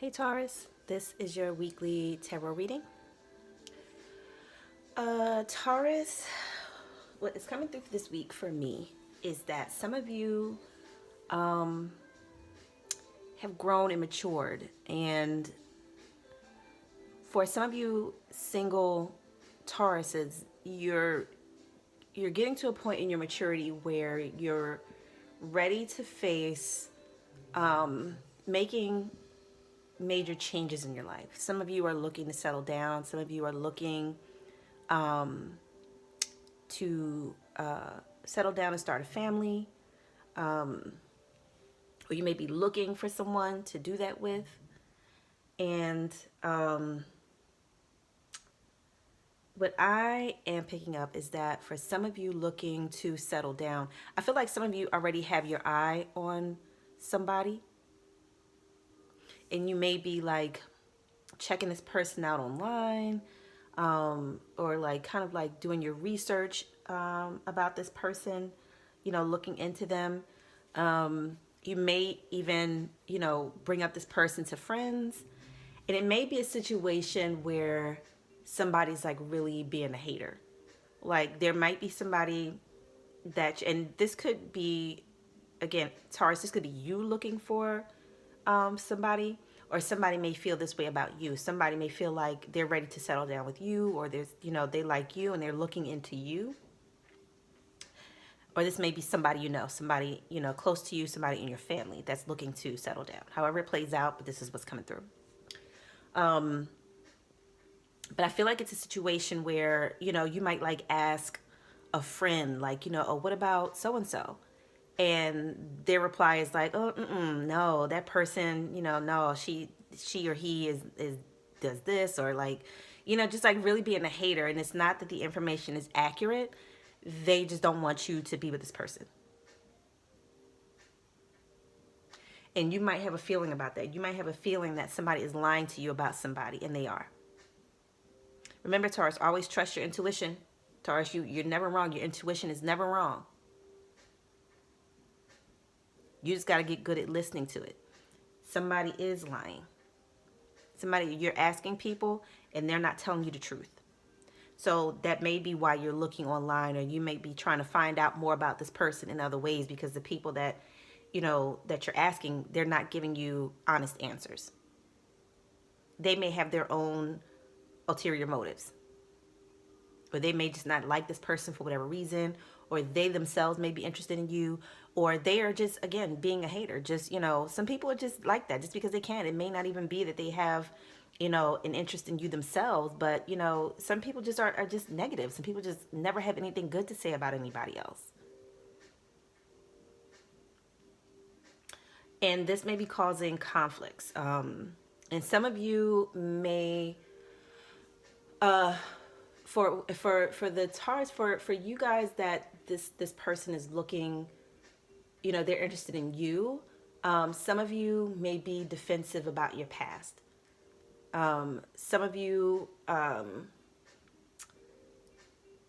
Hey Taurus, this is your weekly tarot reading. Taurus, what is coming through this week for me is that some of you have grown and matured, and for some of you single Tauruses, you're getting to a point in your maturity where you're ready to face making major changes in your life. Some of you are looking to settle down. Some of you are looking to settle down and start a family, or you may be looking for someone to do that with. And what I am picking up is that for some of you looking to settle down, I feel like some of you already have your eye on somebody, and you may be like checking this person out online, or like kind of like doing your research about this person, looking into them. You may even, bring up this person to friends. And it may be a situation where somebody's like really being a hater. Like there might be somebody and this could be, again, Taurus, this could be you looking for somebody, or somebody may feel this way about you. Somebody may feel like they're ready to settle down with you, or they like you and they're looking into you. Or this may be somebody somebody, close to you, somebody in your family that's looking to settle down. However it plays out, but this is what's coming through. But I feel like it's a situation where, you might like ask a friend, like, oh, what about so and so? And their reply is like, oh, no, that person, no, she or he is does this, or like, just like really being a hater. And it's not that the information is accurate, they just don't want you to be with this person. And you might have a feeling about that. You might have a feeling that somebody is lying to you about somebody, and they are. Remember, Taurus, always trust your intuition. Taurus, you're never wrong. Your intuition is never wrong. You just got to get good at listening to it. Somebody is lying. Somebody, you're asking people and they're not telling you the truth. So that may be why you're looking online, or you may be trying to find out more about this person in other ways, because the people that, that you're asking, they're not giving you honest answers. They may have their own ulterior motives, or they may just not like this person for whatever reason, or they themselves may be interested in you, or they are just, again, being a hater. Just, some people are just like that just because they can. It may not even be that they have, an interest in you themselves, but, some people just are just negative. Some people just never have anything good to say about anybody else. And this may be causing conflicts. And some of you may, for the Taurus, for you guys that this person is looking, they're interested in you. Some of you may be defensive about your past. Some of you,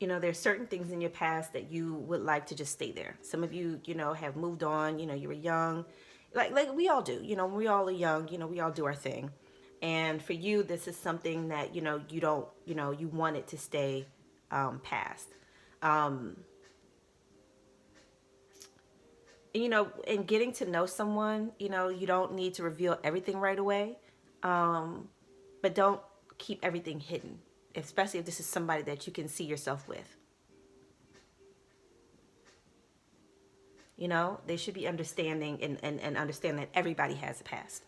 there's certain things in your past that you would like to just stay there. Some of you, have moved on. You were young, like we all do. We all are young. We all do our thing. And for you, this is something that, you don't, you want it to stay past. In getting to know someone, you don't need to reveal everything right away. But don't keep everything hidden, especially if this is somebody that you can see yourself with. They should be understanding and understand that everybody has a past.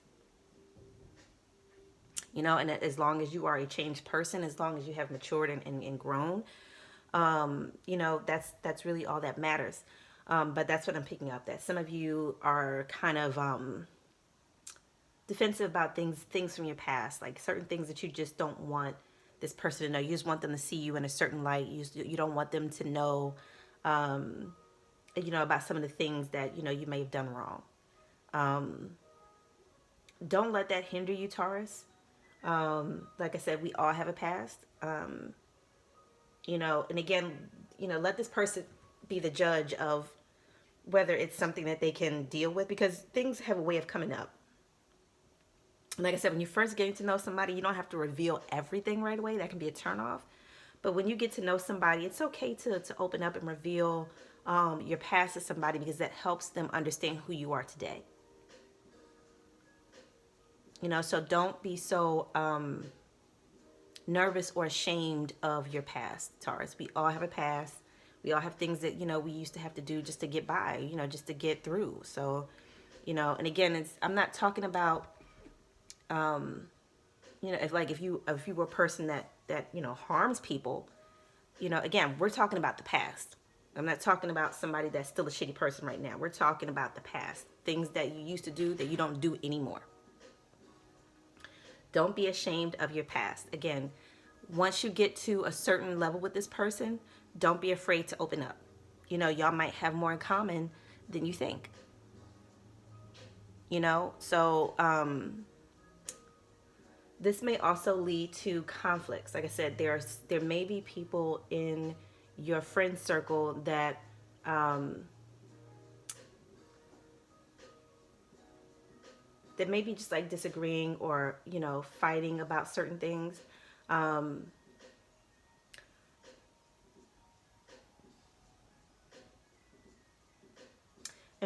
And as long as you are a changed person, as long as you have matured and grown, that's really all that matters. But that's what I'm picking up, that some of you are kind of defensive about things from your past, like certain things that you just don't want this person to know. You just want them to see you in a certain light. You don't want them to know, about some of the things that, you may have done wrong. Don't let that hinder you, Taurus. Like I said, we all have a past. And again, let this person be the judge of whether it's something that they can deal with, because things have a way of coming up. Like I said, when you're first getting to know somebody, you don't have to reveal everything right away. That can be a turnoff. But when you get to know somebody, it's okay to open up and reveal your past to somebody, because that helps them understand who you are today. So don't be so nervous or ashamed of your past, Taurus. We all have a past. We all have things that, we used to have to do just to get by, just to get through. So, and again, I'm not talking about, if you were a person that harms people, again, we're talking about the past. I'm not talking about somebody that's still a shitty person right now. We're talking about the past, things that you used to do that you don't do anymore. Don't be ashamed of your past. Again, once you get to a certain level with this person, don't be afraid to open up. Y'all might have more in common than you think. So this may also lead to conflicts. Like I said, there may be people in your friend circle that that may be just like disagreeing or fighting about certain things. And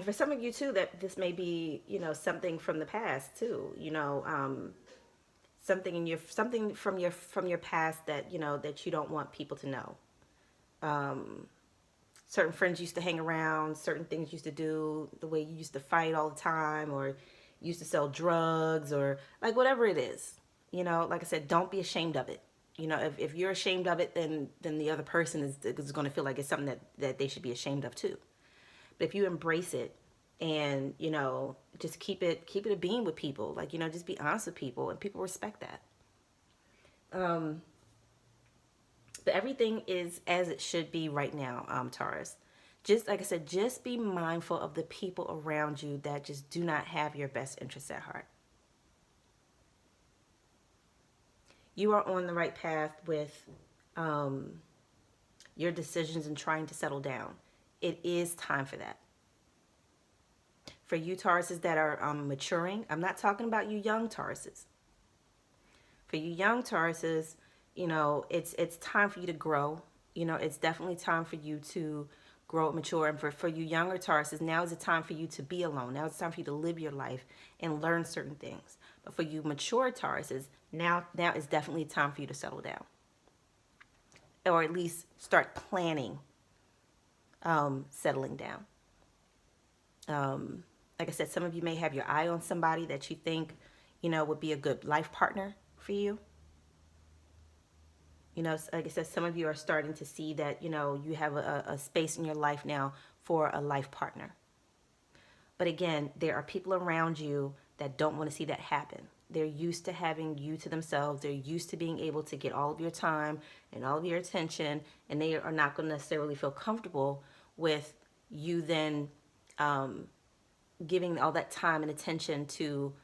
for some of you too, that this may be something from the past too. Something from your past that that you don't want people to know. Certain friends used to hang around, certain things used to do, the way you used to fight all the time, or used to sell drugs, or like whatever it is. Like I said, don't be ashamed of it. If you're ashamed of it, then the other person is going to feel like it's something that they should be ashamed of too. But if you embrace it and just keep it a beam with people, like just be honest with people, and people respect that. But everything is as it should be right now, Taurus. Just like I said, just be mindful of the people around you that just do not have your best interests at heart. You are on the right path with your decisions and trying to settle down. It is time for that. For you Tauruses that are maturing, I'm not talking about you young Tauruses. For you young Tauruses, it's time for you to grow. It's definitely time for you to grow and mature. And for you younger Tauruses, now is the time for you to be alone. Now it's time for you to live your life and learn certain things. But for you mature Tauruses, now is definitely time for you to settle down. Or at least start planning settling down. Like I said, some of you may have your eye on somebody that you think, would be a good life partner for you. Like I said, some of you are starting to see that, you have a space in your life now for a life partner. But again, there are people around you that don't want to see that happen. They're used to having you to themselves. They're used to being able to get all of your time and all of your attention, and they are not going to necessarily feel comfortable with you then giving all that time and attention to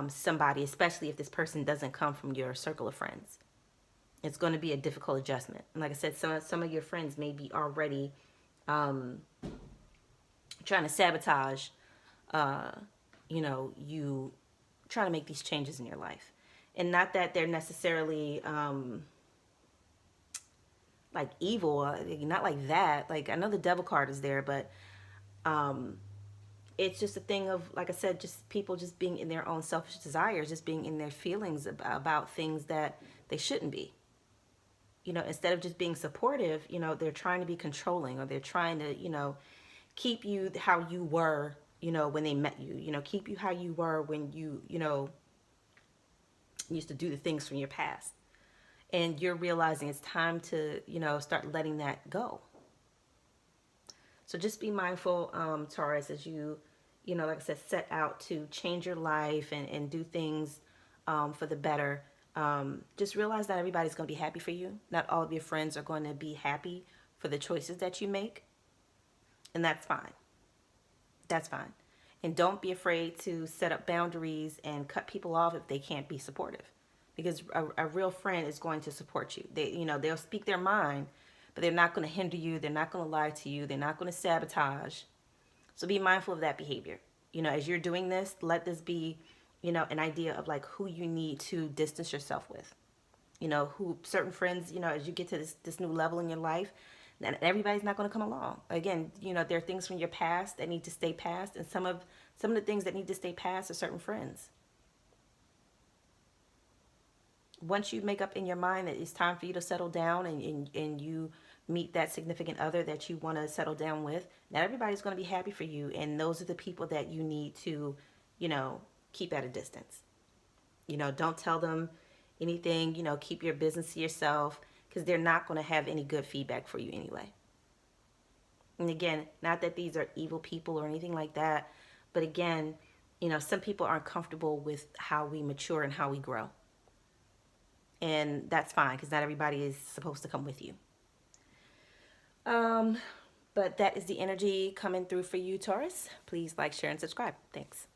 somebody, especially if this person doesn't come from your circle of friends. It's going to be a difficult adjustment. And like I said, some of your friends may be already trying to sabotage, you trying to make these changes in your life. And not that they're necessarily like evil, not like that. Like, I know the devil card is there, but it's just a thing of, like I said, just people just being in their own selfish desires, just being in their feelings about things that they shouldn't be. Instead of just being supportive, they're trying to be controlling, or they're trying to, keep you how you were, when they met you, keep you how you were when you, used to do the things from your past. And you're realizing it's time to, start letting that go. So just be mindful, Taurus, as you, like I said, set out to change your life and do things for the better. Just realize that everybody's going to be happy for you. Not all of your friends are going to be happy for the choices that you make. And that's fine. That's fine. And don't be afraid to set up boundaries and cut people off if they can't be supportive. Because a real friend is going to support you. They'll speak their mind, but they're not going to hinder you. They're not going to lie to you. They're not going to sabotage. So be mindful of that behavior. As you're doing this, let this be an idea of like who you need to distance yourself with. Who certain friends, as you get to this new level in your life, and everybody's not going to come along. Again, there are things from your past that need to stay past, and some of the things that need to stay past are certain friends. Once you make up in your mind that it's time for you to settle down, and you meet that significant other that you want to settle down with, not everybody's going to be happy for you, and those are the people that you need to, keep at a distance. Don't tell them anything, keep your business to yourself, because they're not going to have any good feedback for you anyway. And again, not that these are evil people or anything like that, but again, some people aren't comfortable with how we mature and how we grow. And that's fine, because not everybody is supposed to come with you. But that is the energy coming through for you, Taurus. Please like, share, and subscribe. Thanks.